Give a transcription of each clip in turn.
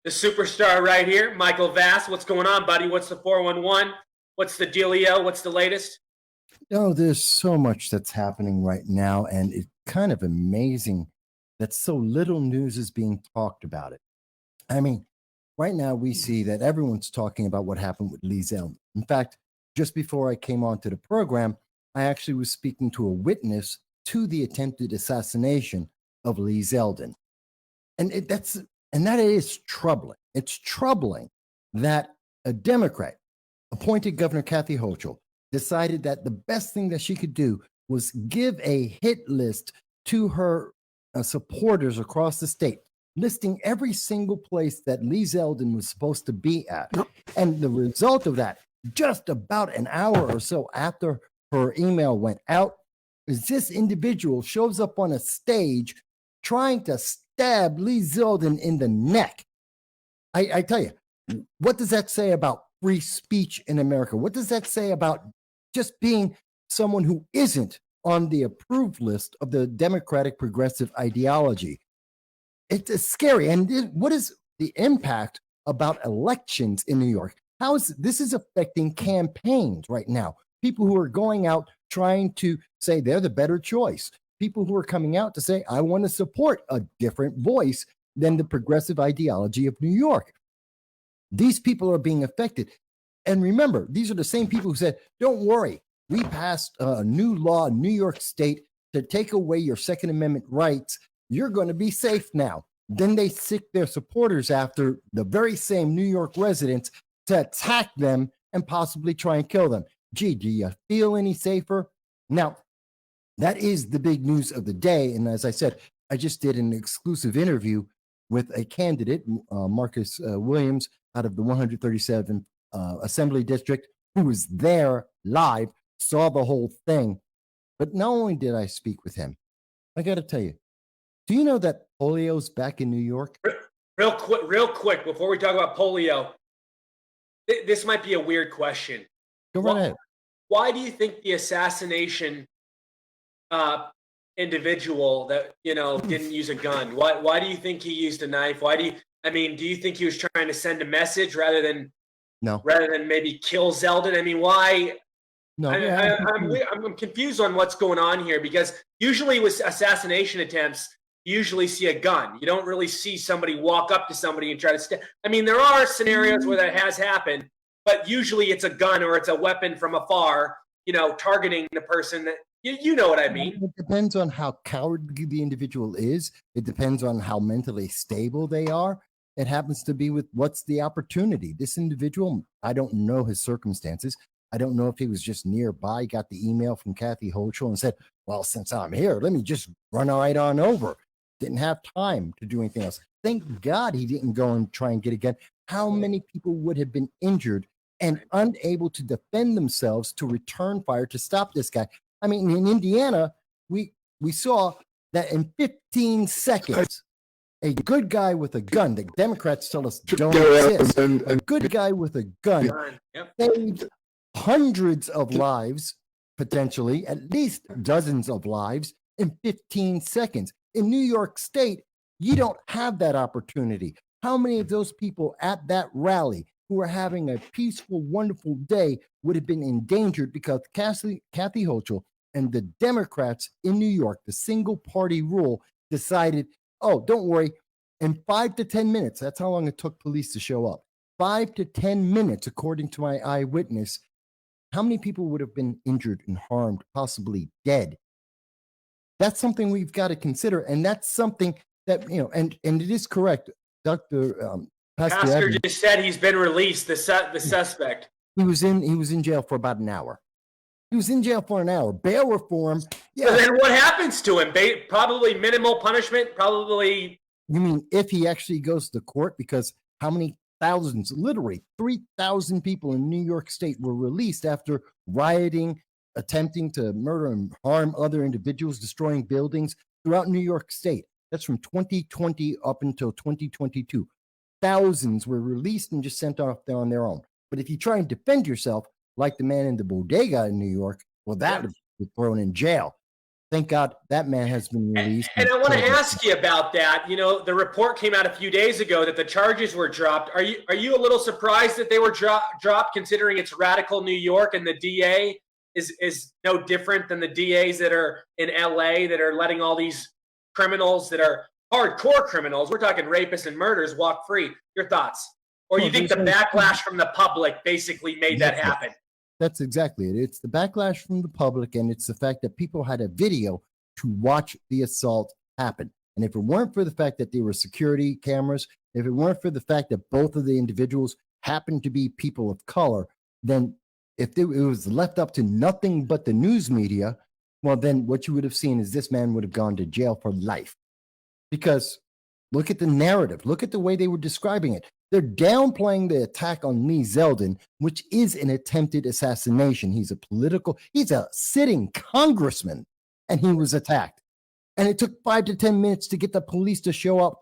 The superstar right here, Michael Vass. What's going on, buddy? What's the 411? What's the dealio? What's the latest? Oh, there's so much that's happening right now, and it's kind of amazing that so little news is being talked about it. I mean, right now we see that everyone's talking about what happened with Lee Zeldin. In fact, just before I came onto the program, I actually was speaking to a witness to the attempted assassination of Lee Zeldin. And that is troubling. It's troubling that a Democrat appointed Governor Kathy Hochul decided that the best thing that she could do was give a hit list to her supporters across the state, listing every single place that Lee Zeldin was supposed to be at. And the result of that, just about an hour or so after her email went out, is this individual shows up on a stage trying to stab Lee Zeldin in the neck. I tell you, what does that say about free speech in America? What does that say about just being someone who isn't on the approved list of the Democratic progressive ideology? It's scary. And what is the impact about elections in New York? How is this is affecting campaigns right now? People who are going out trying to say they're the better choice. People who are coming out to say, I want to support a different voice than the progressive ideology of New York. These people are being affected. And remember, these are the same people who said, don't worry, we passed a new law in New York State to take away your Second Amendment rights. You're going to be safe now. Then they sick their supporters after the very same New York residents to attack them and possibly try and kill them. Gee, do you feel any safer? Now, that is the big news of the day. And as I said, I just did an exclusive interview with a candidate, Marcus Williams, out of the 137th Assembly District, who was there live, saw the whole thing. But not only did I speak with him, I got to tell you, do you know that polio's back in New York? Real quick, before we talk about polio, this might be a weird question. Go right ahead. Why do you think the assassination individual that didn't use a gun? Why do you think he used a knife? Do you think he was trying to send a message rather than maybe kill Zeldin? I mean, why? No, I'm confused on what's going on here, because usually with assassination attempts, you usually see a gun. You don't really see somebody walk up to somebody and try to I mean, there are scenarios where that has happened, but usually it's a gun or it's a weapon from afar, targeting the person that you know what I mean. It depends on how cowardly the individual is. It depends on how mentally stable they are. It happens to be with what's the opportunity. This individual, I don't know his circumstances. I don't know if he was just nearby, got the email from Kathy Hochul and said, well, since I'm here, let me just run right on over. Didn't have time to do anything else. Thank God he didn't go and try and get a gun. How many people would have been injured and unable to defend themselves to return fire to stop this guy? I mean, in Indiana, we saw that in 15 seconds, a good guy with a gun, the Democrats tell us don't exist, a good guy with a gun saved hundreds of lives, potentially, at least dozens of lives in 15 seconds. In New York State, you don't have that opportunity. How many of those people at that rally who are having a peaceful, wonderful day would have been endangered because Kathy Hochul and the Democrats in New York, the single party rule, decided, oh, don't worry, in 5 to 10 minutes, that's how long it took police to show up. 5 to 10 minutes, according to my eyewitness, how many people would have been injured and harmed, possibly dead? That's something we've got to consider. And that's something that, and it is correct. Dr. Pastor just said he's been released, the suspect. He was in jail for about an hour. He was in jail for an hour. Bail reform. Yeah. So then what happens to him? Probably minimal punishment, probably. You mean if he actually goes to court? Because how many thousands, literally 3,000 people in New York State were released after rioting, attempting to murder and harm other individuals, destroying buildings throughout New York State. That's from 2020 up until 2022. Thousands were released and just sent off there on their own. But if you try and defend yourself, like the man in the bodega in New York, well, that was thrown in jail. thank God that man has been released. And I want to ask you about that. You know, the report came out a few days ago that the charges were dropped. Are you a little surprised that they were dropped, considering it's radical New York and the DA is no different than the DAs that are in LA that are letting all these criminals that are hardcore criminals, we're talking rapists and murderers, walk free? Your thoughts? Or you think the backlash from the public basically made that happen? That's exactly it. It's the backlash from the public, and it's the fact that people had a video to watch the assault happen. And if it weren't for the fact that there were security cameras, if it weren't for the fact that both of the individuals happened to be people of color, then if it was left up to nothing but the news media, well, then what you would have seen is this man would have gone to jail for life. Because look at the narrative. Look at the way they were describing it. They're downplaying the attack on Lee Zeldin, which is an attempted assassination. He's a sitting congressman, and he was attacked. And it took 5 to 10 minutes to get the police to show up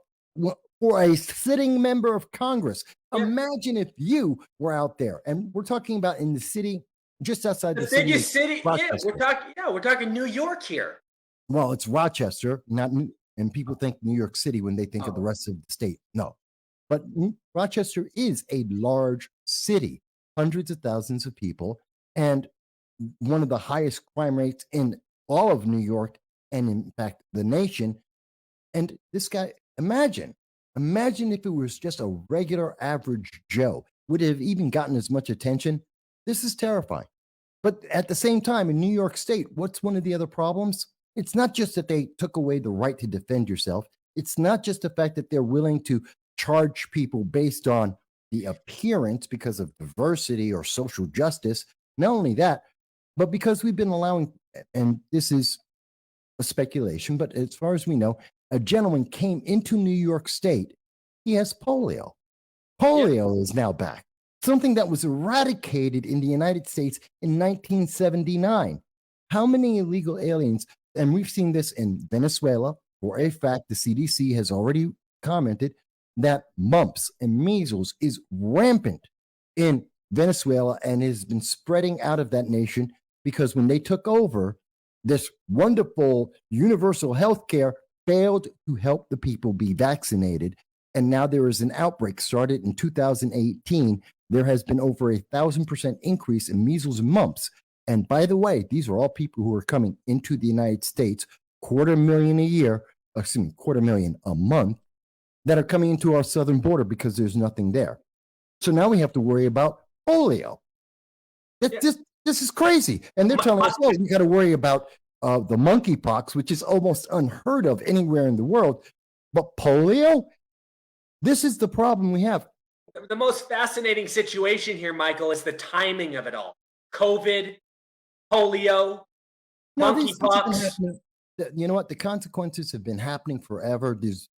for a sitting member of Congress. Yeah. Imagine if you were out there, and we're talking about in the city, just outside the city. Biggest city. Yeah, we're talking New York here. Well, it's Rochester, not New, and people think New York City when they think of the rest of the state. No. But Rochester is a large city, hundreds of thousands of people, and one of the highest crime rates in all of New York, and in fact, the nation. And this guy, imagine if it was just a regular average Joe, would it have even gotten as much attention? This is terrifying. But at the same time, in New York State, what's one of the other problems? It's not just that they took away the right to defend yourself. It's not just the fact that they're willing to charge people based on the appearance because of diversity or social justice. Not only that, but because we've been allowing, and this is a speculation, but as far as we know, a gentleman came into New York State. He has polio. Polio is now back. Something that was eradicated in the United States in 1979. How many illegal aliens, and we've seen this in Venezuela, for a fact, the CDC has already commented that mumps and measles is rampant in Venezuela and has been spreading out of that nation because when they took over, this wonderful universal health care failed to help the people be vaccinated. And now there is an outbreak started in 2018. There has been over 1,000% increase in measles and mumps. And by the way, these are all people who are coming into the United States, 250,000 a month, that are coming into our southern border because there's nothing there. So now we have to worry about polio. This is crazy. And they're telling us, oh, we got to worry about the monkeypox, which is almost unheard of anywhere in the world. But polio? This is the problem we have. The most fascinating situation here, Michael, is the timing of it all. COVID, polio, monkeypox. You know what? The consequences have been happening forever. There's,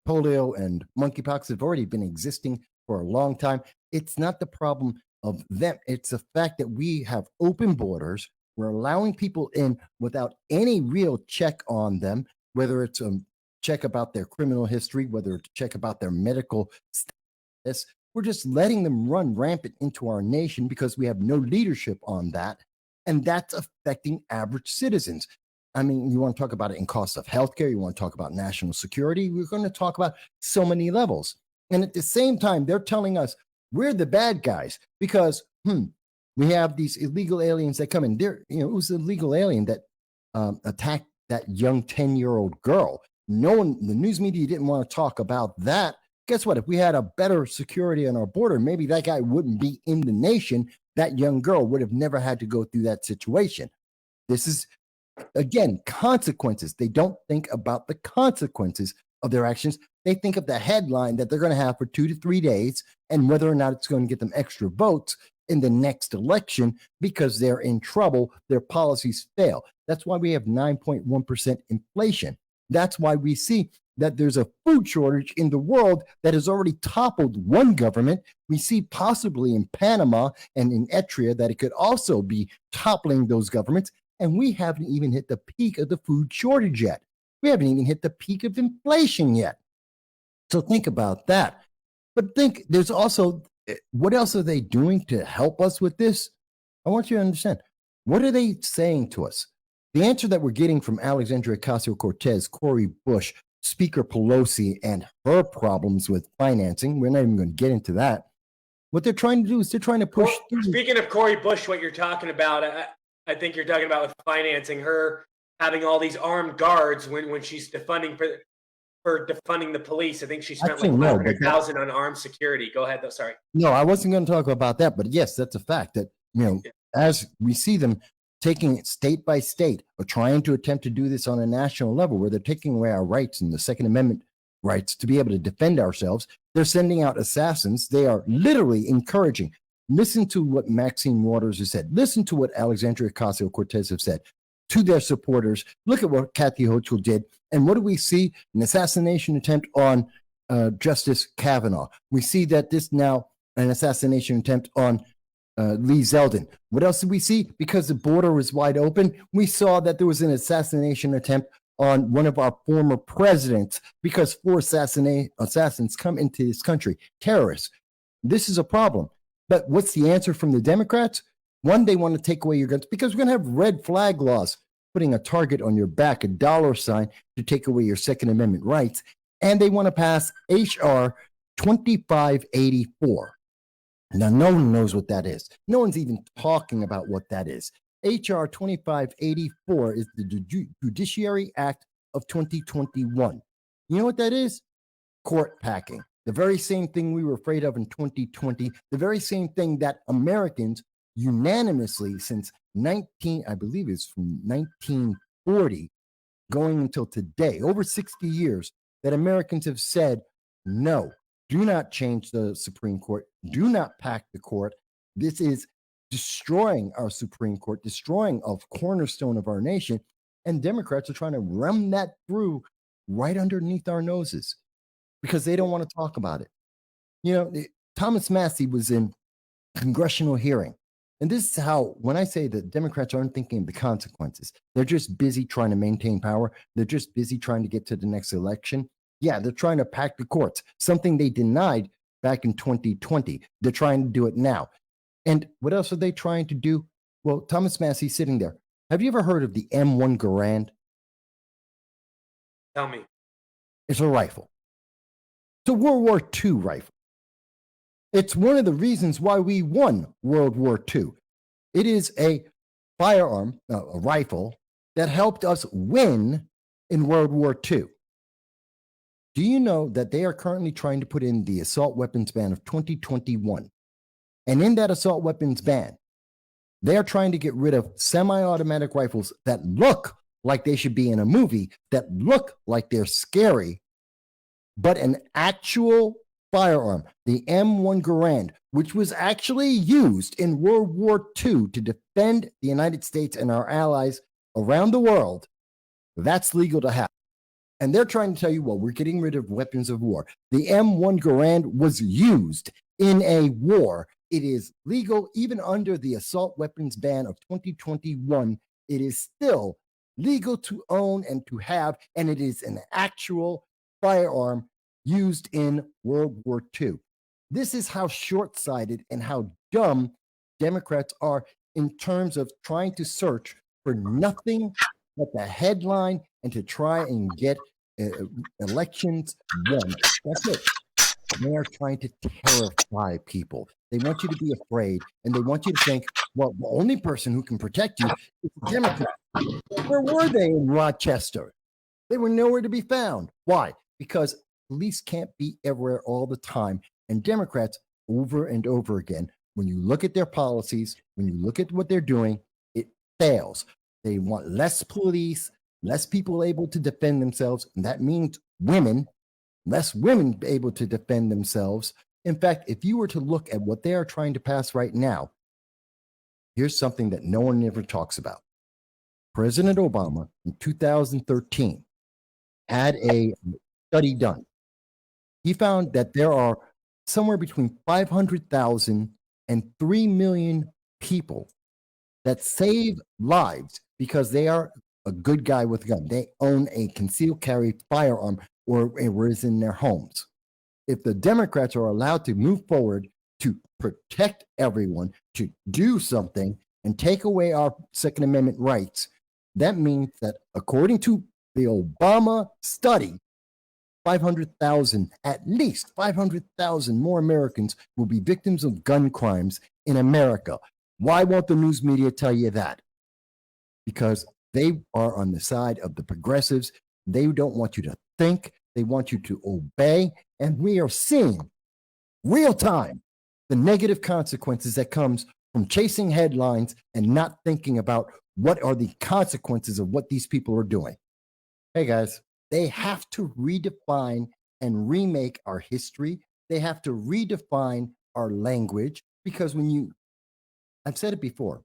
polio and monkeypox have already been existing for a long time. It's not the problem of them. It's the fact that we have open borders. We're allowing people in without any real check on them, whether it's a check about their criminal history, whether it's a check about their medical status. We're just letting them run rampant into our nation because we have no leadership on that. And that's affecting average citizens. I mean, you want to talk about it in cost of healthcare, you want to talk about national security, we're going to talk about so many levels. And at the same time, they're telling us we're the bad guys because we have these illegal aliens that come in. There, it was an illegal alien that attacked that young 10-year-old girl. No one, the news media didn't want to talk about that. Guess what? If we had a better security on our border, maybe that guy wouldn't be in the nation. That young girl would have never had to go through that situation. This is, again, consequences. They don't think about the consequences of their actions. They think of the headline that they're going to have for 2 to 3 days and whether or not it's going to get them extra votes in the next election because they're in trouble. Their policies fail. That's why we have 9.1% inflation. That's why we see that there's a food shortage in the world that has already toppled one government. We see possibly in Panama and in Eritrea that it could also be toppling those governments. And we haven't even hit the peak of the food shortage yet. We haven't even hit the peak of inflation yet. So think about that. But think there's also, what else are they doing to help us with this? I want you to understand. What are they saying to us? The answer that we're getting from Alexandria Ocasio-Cortez, Cori Bush, Speaker Pelosi, and her problems with financing, we're not even going to get into that. What they're trying to do is they're trying to push through. Speaking of Cori Bush, what you're talking about, I think you're talking about with financing her having all these armed guards when she's defunding for defunding the police. I think she spent like 500,000 on armed security. Go ahead, though. Sorry. No, I wasn't going to talk about that, but yes, that's a fact that, as we see them taking it state by state or trying to attempt to do this on a national level where they're taking away our rights and the Second Amendment rights to be able to defend ourselves. They're sending out assassins. They are literally encouraging. Listen to what Maxine Waters has said. Listen to what Alexandria Ocasio-Cortez have said to their supporters. Look at what Kathy Hochul did. And what do we see? An assassination attempt on Justice Kavanaugh. We see that this now an assassination attempt on Lee Zeldin. What else did we see? Because the border was wide open, we saw that there was an assassination attempt on one of our former presidents because 4 assassins come into this country, terrorists. This is a problem. But what's the answer from the Democrats? One, they want to take away your guns because we're going to have red flag laws, putting a target on your back, a dollar sign to take away your Second Amendment rights. And they want to pass H.R. 2584. Now, no one knows what that is. No one's even talking about what that is. H.R. 2584 is the Judiciary Act of 2021. You know what that is? Court packing. The very same thing we were afraid of in 2020, the very same thing that Americans unanimously since I believe it's from 1940, going until today, over 60 years, that Americans have said, no, do not change the Supreme Court. Do not pack the court. This is destroying our Supreme Court, destroying a cornerstone of our nation. And Democrats are trying to ram that through right underneath our noses because they don't want to talk about it. Thomas Massie was in congressional hearing. And this is how, when I say that Democrats aren't thinking of the consequences, they're just busy trying to maintain power. They're just busy trying to get to the next election. Yeah, they're trying to pack the courts, something they denied back in 2020. They're trying to do it now. And what else are they trying to do? Well, Thomas Massie's sitting there. Have you ever heard of the M1 Garand? Tell me. It's a rifle. It's a World War II rifle. It's one of the reasons why we won World War II. It is a firearm, a rifle, that helped us win in World War II. Do you know that they are currently trying to put in the assault weapons ban of 2021? And in that assault weapons ban, they are trying to get rid of semi-automatic rifles that look like they should be in a movie, that look like they're scary, but an actual firearm, the M1 Garand, which was actually used in World War II to defend the United States and our allies around the world, that's legal to have. And they're trying to tell you, well, we're getting rid of weapons of war. The M1 Garand was used in a war. It is legal even under the assault weapons ban of 2021. It is still legal to own and to have, and it is an actual firearm used in World War II. This is how short-sighted and how dumb Democrats are in terms of trying to search for nothing but the headline and to try and get elections won. That's it. They are trying to terrify people. They want you to be afraid, and they want you to think, well, the only person who can protect you is the Democrats. Where were they in Rochester? They were nowhere to be found. Why? Because police can't be everywhere all the time. And Democrats, over and over again, when you look at their policies, when you look at what they're doing, it fails. They want less police, less people able to defend themselves. And that means women, less women able to defend themselves. In fact, if you were to look at what they are trying to pass right now, here's something that no one ever talks about. President Obama in 2013 had a study done. He found that there are somewhere between 500,000 and 3 million people that save lives because they are a good guy with a gun. They own a concealed carry firearm or it is in their homes. If the Democrats are allowed to move forward to protect everyone, to do something and take away our Second Amendment rights, that means that according to the Obama study, 500,000, at least 500,000 more Americans will be victims of gun crimes in America. Why won't the news media tell you that? Because they are on the side of the progressives. They don't want you to think. They want you to obey. And we are seeing real time the negative consequences that comes from chasing headlines and not thinking about what are the consequences of what these people are doing. Hey guys, they have to redefine and remake our history. They have to redefine our language, because I've said it before,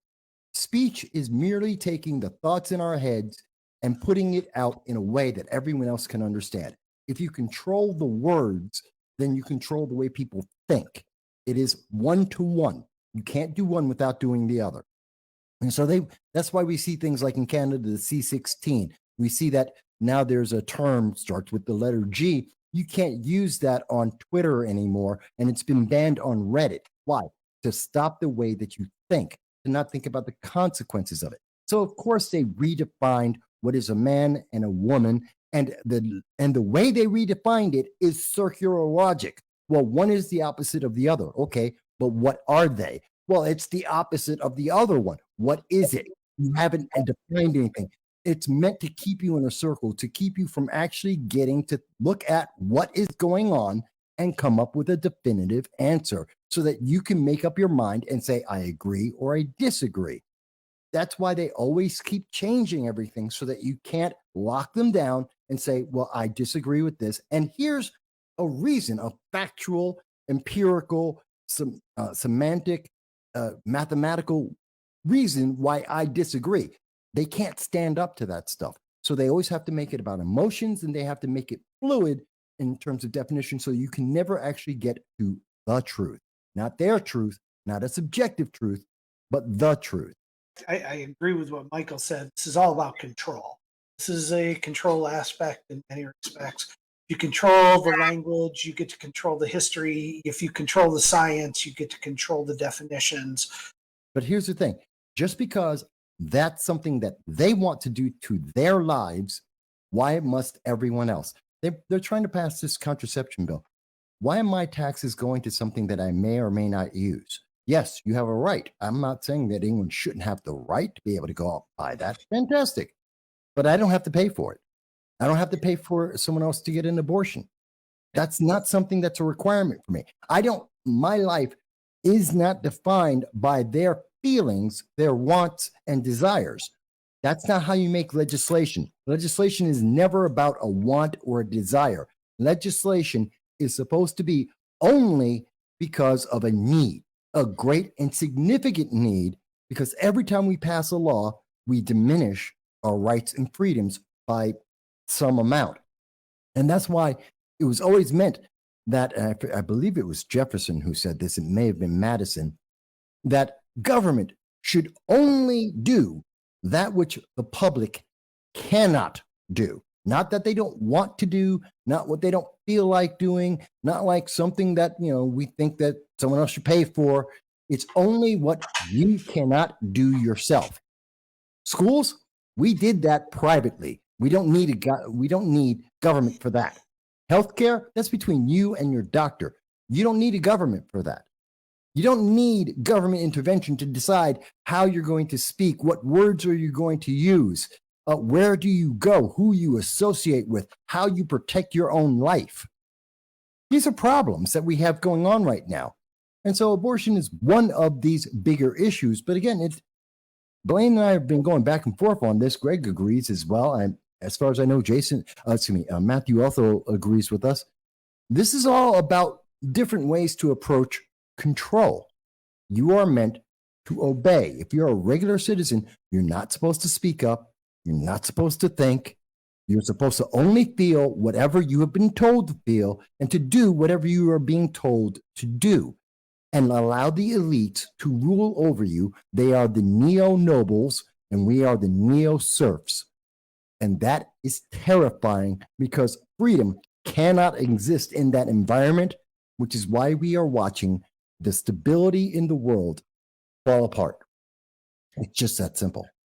speech is merely taking the thoughts in our heads and putting it out in a way that everyone else can understand. If you control the words, then you control the way people think. It is one to one. You can't do one without doing the other. And so that's why we see things like in Canada, the C16. We see that now there's a term starts with the letter G. You can't use that on Twitter anymore, and it's been banned on Reddit. Why? To stop the way that you think, to not think about the consequences of it. So of course they redefined what is a man and a woman, and the way they redefined it is circular logic. Well, one is the opposite of the other. Okay, but what are they? Well, it's the opposite of the other one. What is it? You haven't defined anything. It's meant to keep you in a circle, to keep you from actually getting to look at what is going on and come up with a definitive answer so that you can make up your mind and say, I agree or I disagree. That's why they always keep changing everything, so that you can't lock them down and say, well, I disagree with this. And here's a reason, a factual, empirical, semantic, mathematical reason why I disagree. They can't stand up to that stuff. So they always have to make it about emotions, and they have to make it fluid in terms of definition, so you can never actually get to the truth. Not their truth, not a subjective truth, but the truth. I agree with what Michael said. This is all about control. This is a control aspect in many respects. You control the language, you get to control the history. If you control the science, you get to control the definitions. But here's the thing. Just because that's something that they want to do to their lives, why must everyone else? They're trying to pass this contraception bill. Why are my taxes going to something that I may or may not use? Yes, you have a right. I'm not saying that anyone shouldn't have the right to be able to go out and buy that. Fantastic. But I don't have to pay for it. I don't have to pay for someone else to get an abortion. That's not something that's a requirement for me. My life is not defined by their feelings, their wants and desires. That's not how you make legislation. Legislation is never about a want or a desire. Legislation is supposed to be only because of a need, a great and significant need, because every time we pass a law, we diminish our rights and freedoms by some amount. And that's why it was always meant that, I believe it was Jefferson who said this, it may have been Madison, that government should only do that which the public cannot do. Not that they don't want to do, not what they don't feel like doing, not like something that, we think that someone else should pay for. It's only what you cannot do yourself. Schools, we did that privately. We don't need government for that. Healthcare, that's between you and your doctor. You don't need a government for that. You don't need government intervention to decide how you're going to speak, what words are you going to use, where do you go, who you associate with, how you protect your own life. These are problems that we have going on right now. And so abortion is one of these bigger issues. But again, Blaine and I have been going back and forth on this. Greg agrees as well. And as far as I know, Matthew also agrees with us. This is all about different ways to approach control. You are meant to obey. If you're a regular citizen, you're not supposed to speak up. You're not supposed to think. You're supposed to only feel whatever you have been told to feel and to do whatever you are being told to do, and allow the elites to rule over you. They are the neo-nobles and we are the neo-serfs. And that is terrifying, because freedom cannot exist in that environment, which is why we are watching the stability in the world fall apart. It's just that simple.